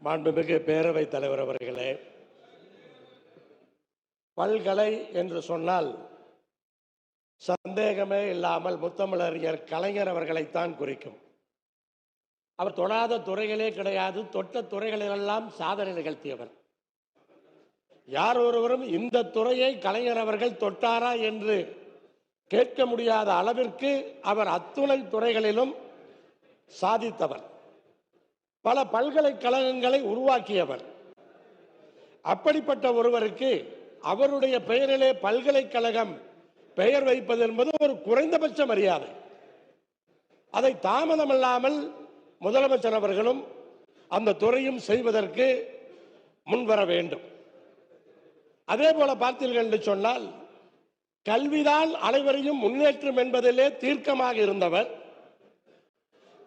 மாண்புமிகு பேரவைத் தலைவர் அவர்களே, பல்கலை என்று சொன்னால் சந்தேகமே இல்லாமல் முத்தமிழறிஞர் கலைஞர் அவர்களைத்தான் குறிக்கும். அவர் தொடாத துறைகளே கிடையாது, தொட்ட துறைகளிலெல்லாம் சாதனை நிகழ்த்தியவர். யார் ஒருவரும் இந்த துறையை கலைஞர் அவர்கள் தொட்டாரா என்று கேட்க முடியாத அளவிற்கு அவர் அத்துணை துறைகளிலும் சாதித்தவர். பல பல்கலைக்கழகங்களை உருவாக்கியவர். அப்படிப்பட்ட ஒருவருக்கு அவருடைய பெயரிலே பல்கலைக்கழகம் பெயர் வைப்பது என்பது ஒரு குறைந்தபட்ச மரியாதை. அதை தாமதமில்லாமல் முதலமைச்சர் அவர்களும் அந்த துறையும் செய்வதற்கு முன்வர வேண்டும். அதே போல பார்த்தீர்கள் என்று சொன்னால், கல்விதான் அனைவரையும் முன்னேற்றம் என்பதிலே தீர்க்கமாக இருந்தவர்.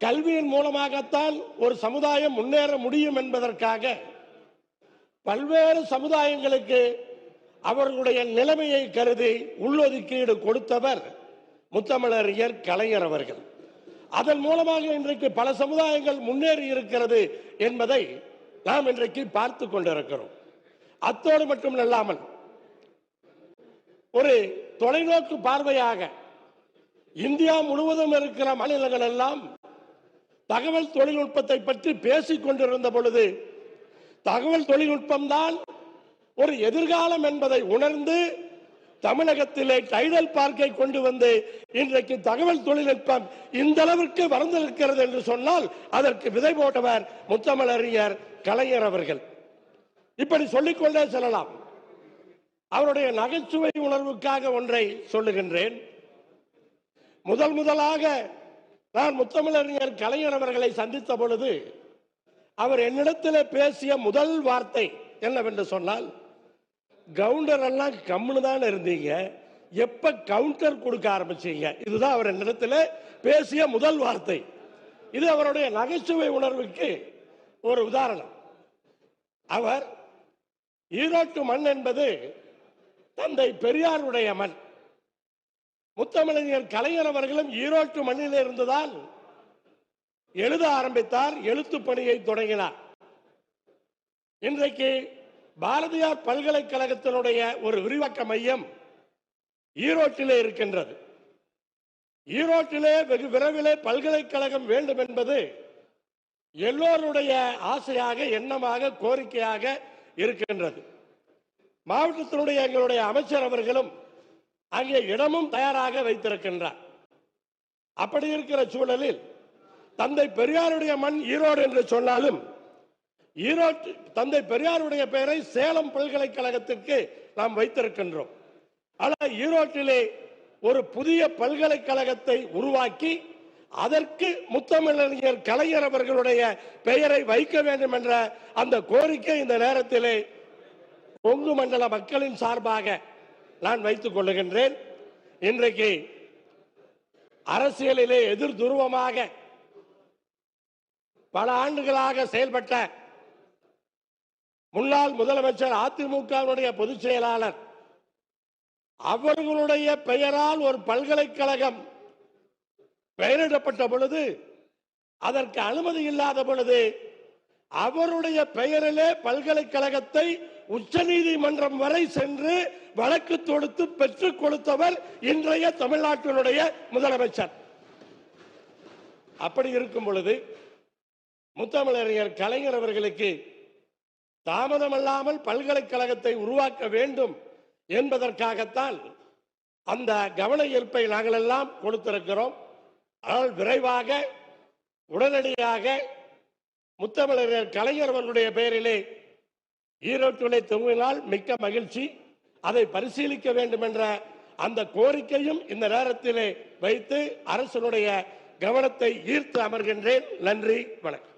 கல்வியின் மூலமாகத்தான் ஒரு சமுதாயம் முன்னேற முடியும் என்பதற்காக பல்வேறு சமுதாயங்களுக்கு அவர்களுடைய நிலைமையை கருதி உள்ளொதுக்கீடு கொடுத்தவர் முத்தமிழறிஞர் கலைஞர் அவர்கள். அதன் மூலமாக இன்றைக்கு பல சமுதாயங்கள் முன்னேறி இருக்கிறது என்பதை நாம் இன்றைக்கு பார்த்து கொண்டிருக்கிறோம். அத்தோடு மட்டும் இல்லாமல் ஒரு தொலைநோக்கு பார்வையாக இந்தியா முழுவதும் இருக்கிற மாநிலங்கள் எல்லாம் தகவல் தொழில்நுட்பத்தை பற்றி பேசிக் கொண்டிருந்த பொழுது, தகவல் தொழில்நுட்பம் தான் ஒரு எதிர்காலம் என்பதை உணர்ந்து தமிழகத்திலே டைடல் பார்க்கை கொண்டு வந்து இன்றைக்கு தகவல் தொழில்நுட்பம் இந்த அளவிற்கு வளர்ந்திருக்கிறது என்று சொன்னால் அதற்கு விதை போட்டவர் முத்தமிழறிஞர் கலைஞர் அவர்கள். இப்படி சொல்லிக்கொண்டே செல்லலாம். அவருடைய நகைச்சுவை உணர்வுக்காக ஒன்றை சொல்லுகின்றேன். முதலாக நான் முத்தமிழறிஞர் கலைஞர் அவர்களை சந்தித்த பொழுது அவர் என்னிடத்தில் பேசிய முதல் வார்த்தை என்னவென்று சொன்னால், கவுண்டர் எல்லாம் கம்முன்னு தான் இருந்தீங்க, எப்ப கவுண்டர் கொடுக்க ஆரம்பிச்சீங்க? இதுதான் அவர் என்னிடத்தில் பேசிய முதல் வார்த்தை. இது அவருடைய நகைச்சுவை உணர்வுக்கு ஒரு உதாரணம். அவர் ஈரோட்டு மண் என்பது தந்தை பெரியாருடைய மண். முத்தமிழறிஞர் கலைஞர் அவர்களும் ஈரோட்டு மண்ணில் இருந்துதான் எழுத ஆரம்பித்தார், எழுத்து பணியை தொடங்கினார். இன்றைக்கு பாரதியார் பல்கலைக்கழகத்தினுடைய ஒரு விரிவாக்க மையம் ஈரோட்டிலே இருக்கின்றது. ஈரோட்டிலே வெகு விரைவிலே பல்கலைக்கழகம் வேண்டும் என்பது எல்லோருடைய ஆசையாக, எண்ணமாக, கோரிக்கையாக இருக்கின்றது. மாவட்டத்தினுடைய எங்களுடைய அமைச்சர் அவர்களும் அங்கே இடமும் தயாராக வைத்திருக்கின்றார். அப்படி இருக்கிற சூழலில் தந்தை பெரியாருடைய மண் ஈரோடு என்று சொன்னாலும் ஈரோடு தந்தை பெரியாருடைய பெயரை சேலம் பல்கலைக்கழகத்திற்கு நாம் வைத்திருக்கின்றோம். ஆனால் ஈரோட்டிலே ஒரு புதிய பல்கலைக்கழகத்தை உருவாக்கி அதற்கு முத்தமிழறிஞர் கலைஞர் அவர்களுடைய பெயரை வைக்க வேண்டும் என்ற அந்த கோரிக்கை இந்த நேரத்திலே கொங்கு மண்டல மக்களின் சார்பாக நான் வைத்துக் கொள்ளுகின்றேன். இன்றைக்கு அரசியலிலே எதிர் துருவமாக பல ஆண்டுகளாக செயல்பட்ட முன்னாள் முதலமைச்சர், அதிமுகவுடைய பொதுச் செயலாளர் அவர்களுடைய பெயரால் ஒரு பல்கலைக்கழகம் பெயரிடப்பட்ட பொழுது, அதற்கு அனுமதி இல்லாத பொழுது அவருடைய பெயரிலே பல்கலைக்கழகத்தை உச்ச நீதிமன்றம் வரை சென்று வழக்கு தொடுத்து பெற்றுக் கொடுத்தவர் இன்றைய தமிழ்நாட்டினுடைய முதலமைச்சர். அப்படி இருக்கும் பொழுது முத்தமிழறிஞர் கலைஞர் அவர்களுக்கு தாமதமல்லாமல் பல்கலைக்கழகத்தை உருவாக்க வேண்டும் என்பதற்காகத்தான் அந்த கவன ஈர்ப்பை நாங்கள் எல்லாம் கொடுத்திருக்கிறோம். ஆனால் விரைவாக, உடனடியாக முத்தமிழறிஞர் கலைஞர் அவர்களுடைய பெயரிலே ஈரோட்டிலே துவங்கினால் மிக்க மகிழ்ச்சி. அதை பரிசீலிக்க வேண்டும் என்ற அந்த கோரிக்கையும் இந்த நேரத்திலே வைத்து அரசனுடைய கவனத்தை ஈர்த்து அமர்கின்றேன். நன்றி, வணக்கம்.